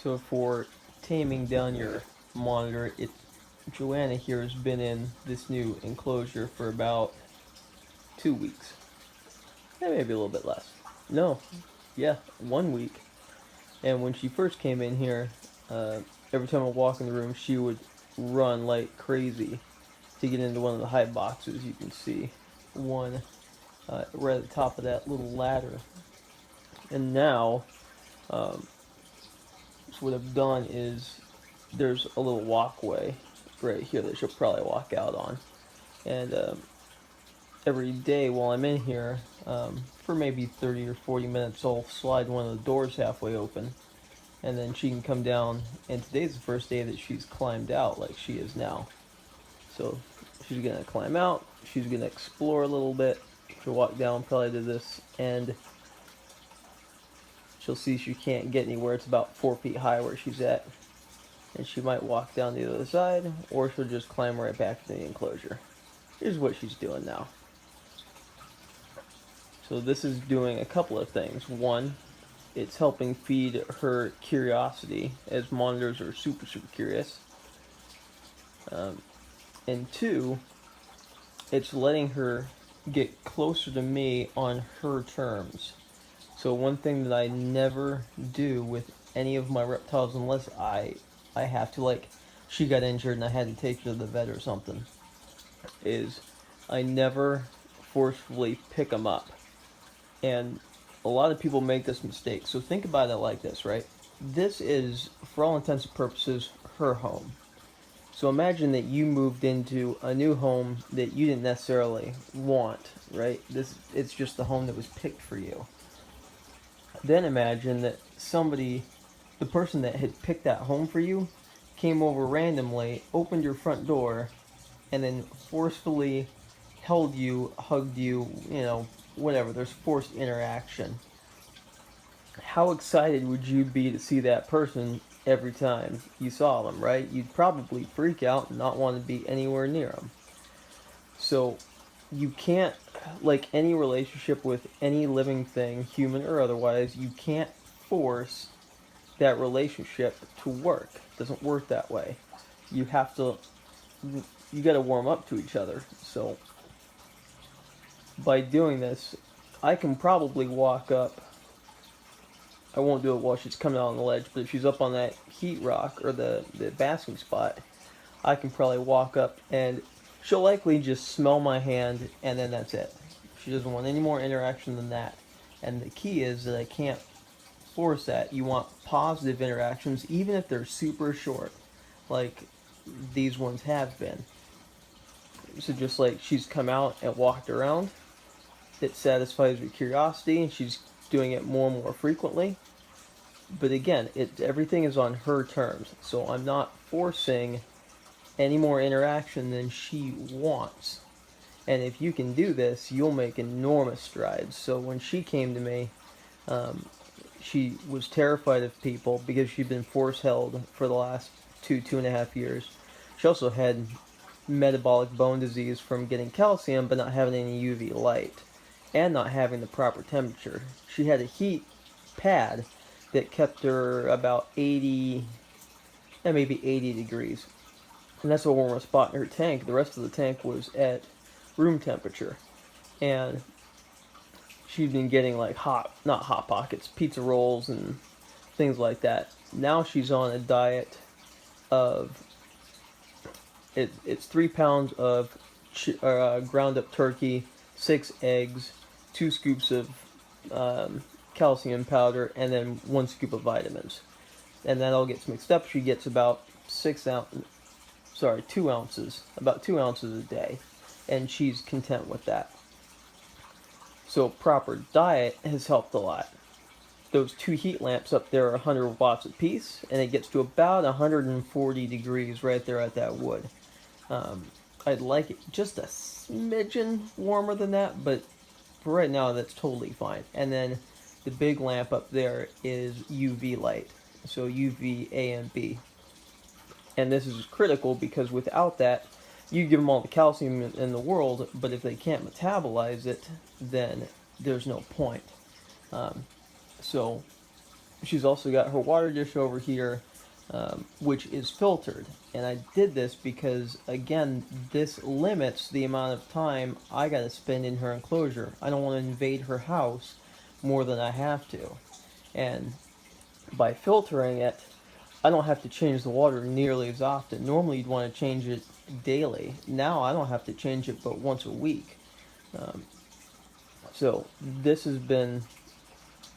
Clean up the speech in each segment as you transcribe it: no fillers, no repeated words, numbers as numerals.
So for taming down your monitor, Joanna here has been in this new enclosure for about 2 weeks. Maybe a little bit less. No, yeah, 1 week. And when she first came in here, uh, every time I walk in the room, she would run like crazy to get into one of the high boxes. You can see one right at the top of that little ladder. And now, um, so what I've done is there's a little walkway right here that she'll probably walk out on. And every day while I'm in here, for maybe 30 or 40 minutes, I'll slide one of the doors halfway open. And then she can come down. And today's the first day that she's climbed out like she is now. So she's going to climb out. She's going to explore a little bit. She'll walk down probably to this end. She'll see she can't get anywhere. It's about 4 feet high where she's at. And she might walk down the other side, or she'll just climb right back to the enclosure. Here's what she's doing now. So this is doing a couple of things. One, it's helping feed her curiosity, as monitors are super curious. And two, it's letting her get closer to me on her terms. So one thing that I never do with any of my reptiles, unless I have to, like she got injured and I had to take her to the vet or something, is I never forcefully pick them up. And a lot of people make this mistake. So think about it like this, right? This is, for all intents and purposes, her home. So imagine that you moved into a new home that you didn't necessarily want, right? It's just the home that was picked for you. Then imagine that the person that had picked that home for you, came over randomly, opened your front door, and then forcefully held you, hugged you, whatever. There's forced interaction. How excited would you be to see that person every time you saw them, right? You'd probably freak out and not want to be anywhere near them. So you can't, like any relationship with any living thing, human or otherwise, you can't force that relationship to work. It doesn't work that way. You got to warm up to each other. So by doing this, I can probably walk up. I won't do it while she's coming out on the ledge, but if she's up on that heat rock or the basking spot, I can probably walk up and she'll likely just smell my hand, and then that's it. She doesn't want any more interaction than that. And the key is that I can't force that. You want positive interactions, even if they're super short, like these ones have been. So just like she's come out and walked around, it satisfies her curiosity, and she's doing it more and more frequently. But again, everything is on her terms, so I'm not forcing any more interaction than she wants. And if you can do this, you'll make enormous strides. So when she came to me, she was terrified of people because she'd been force held for the last 2.5 years. She also had metabolic bone disease from getting calcium but not having any UV light and not having the proper temperature. She had a heat pad that kept her about 80, maybe 80 degrees. And that's the warmest spot in her tank. The rest of the tank was at room temperature. And she'd been getting like not hot pockets, pizza rolls and things like that. Now she's on a diet of, it's 3 pounds of ground up turkey, 6 eggs, 2 scoops of calcium powder, and then 1 scoop of vitamins. And that all gets mixed up. She gets about 2 ounces, about 2 ounces a day, and she's content with that. So proper diet has helped a lot. Those 2 heat lamps up there are 100 watts apiece, and it gets to about 140 degrees right there at that wood. I'd like it just a smidgen warmer than that, but for right now that's totally fine. And then the big lamp up there is UV light, so UV A and B. And this is critical because without that, you give them all the calcium in the world, but if they can't metabolize it, then there's no point. So she's also got her water dish over here, which is filtered. And I did this because, again, this limits the amount of time I gotta spend in her enclosure. I don't want to invade her house more than I have to. And by filtering it, I don't have to change the water nearly as often. Normally you'd want to change it daily. Now I don't have to change it but once a week. Um, so this has been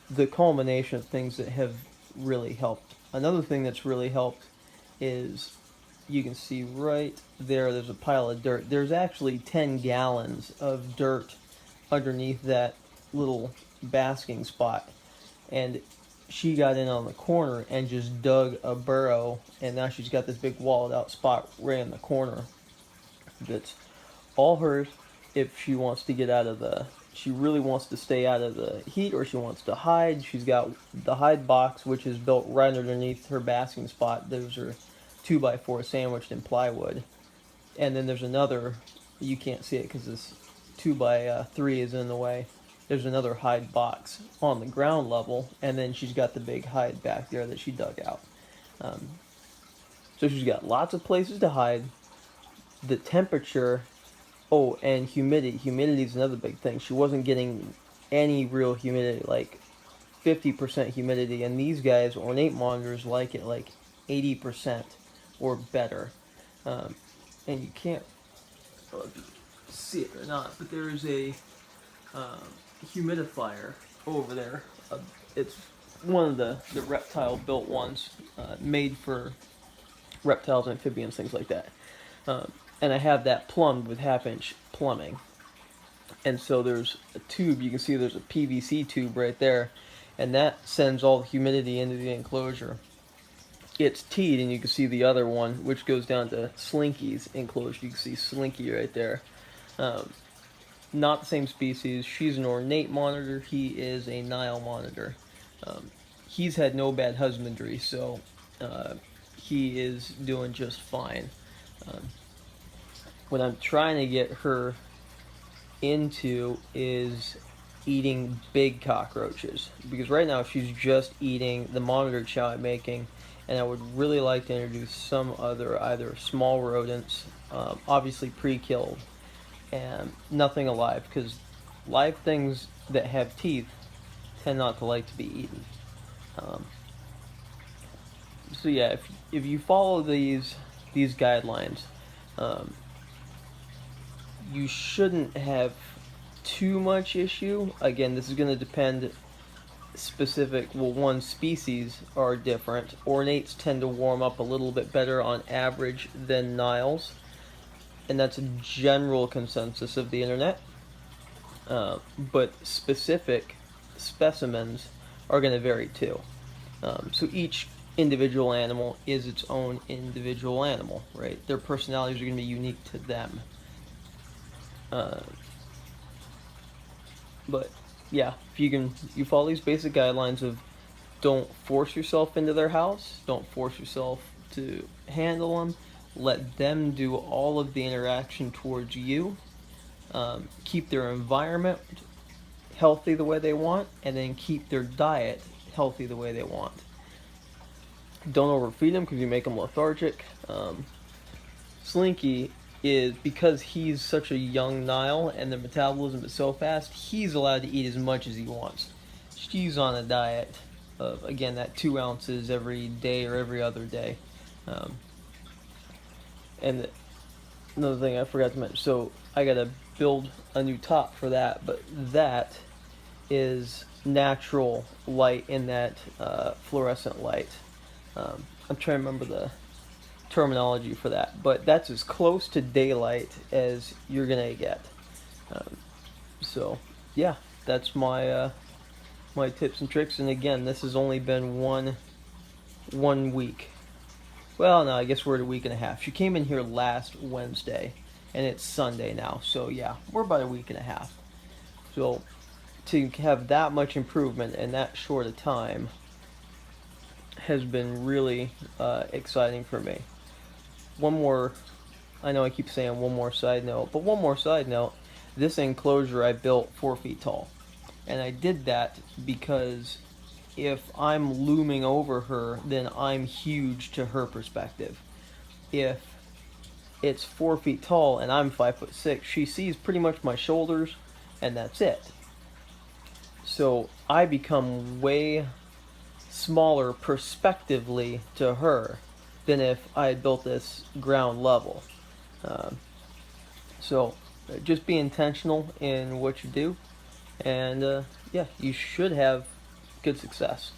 the culmination of things that have really helped. Another thing that's really helped is, you can see right there, there's a pile of dirt. There's actually 10 gallons of dirt underneath that little basking spot. And she got in on the corner and just dug a burrow, and now she's got this big walled out spot right in the corner that's all hers. If she wants to get out of she really wants to stay out of the heat, or she wants to hide, she's got the hide box, which is built right underneath her basking spot. Those are 2x4 sandwiched in plywood. And then there's another, you can't see it because this 2x3 is in the way. There's another hide box on the ground level, and then she's got the big hide back there that she dug out. So she's got lots of places to hide. The temperature, oh, and humidity. Humidity is another big thing. She wasn't getting any real humidity, like 50% humidity, and these guys, ornate monitors, like it like 80% or better. And you can't, I don't know if you can see it or not, but there is a humidifier over there. It's one of the reptile built ones, made for reptiles, amphibians, things like that. And I have that plumbed with 1/2-inch plumbing. And so there's a tube, you can see there's a PVC tube right there, and that sends all the humidity into the enclosure. It's teed, and you can see the other one, which goes down to Slinky's enclosure. You can see Slinky right there. Not the same species. She's an ornate monitor. He is a Nile monitor. He's had no bad husbandry, so he is doing just fine. What I'm trying to get her into is eating big cockroaches, because right now she's just eating the monitor chow I'm making, and I would really like to introduce some other, either small rodents, obviously pre-killed, and nothing alive, because live things that have teeth tend not to like to be eaten. So yeah, if you follow these guidelines, you shouldn't have too much issue. Again, this is going to depend specific. Well, one, species are different. Ornates tend to warm up a little bit better on average than Niles, and that's a general consensus of the internet. But specific specimens are going to vary too. So each individual animal is its own individual animal, right? Their personalities are going to be unique to them. But yeah, if you follow these basic guidelines of, don't force yourself into their house, don't force yourself to handle them, let them do all of the interaction towards you, keep their environment healthy the way they want, and then keep their diet healthy the way they want. Don't overfeed them because you make them lethargic. Slinky is, because he's such a young Nile and the metabolism is so fast, he's allowed to eat as much as he wants. She's on a diet of, again, that 2 ounces every day or every other day. And another thing I forgot to mention, so I gotta build a new top for that, but that is natural light in that fluorescent light. I'm trying to remember the terminology for that, but that's as close to daylight as you're gonna get. So yeah, that's my my tips and tricks. And again, this has only been one week. Well, no, I guess we're at a week and a half. She came in here last Wednesday, and it's Sunday now, so yeah, we're about a week and a half. So to have that much improvement in that short a time has been really exciting for me. One more, I know I keep saying one more side note, but one more side note, this enclosure I built 4 feet tall. And I did that because if I'm looming over her, then I'm huge to her perspective. If it's 4 feet tall and I'm 5'6", she sees pretty much my shoulders, and that's it. So I become way smaller perspectively to her than if I had built this ground level. So just be intentional in what you do, and yeah, you should have good success.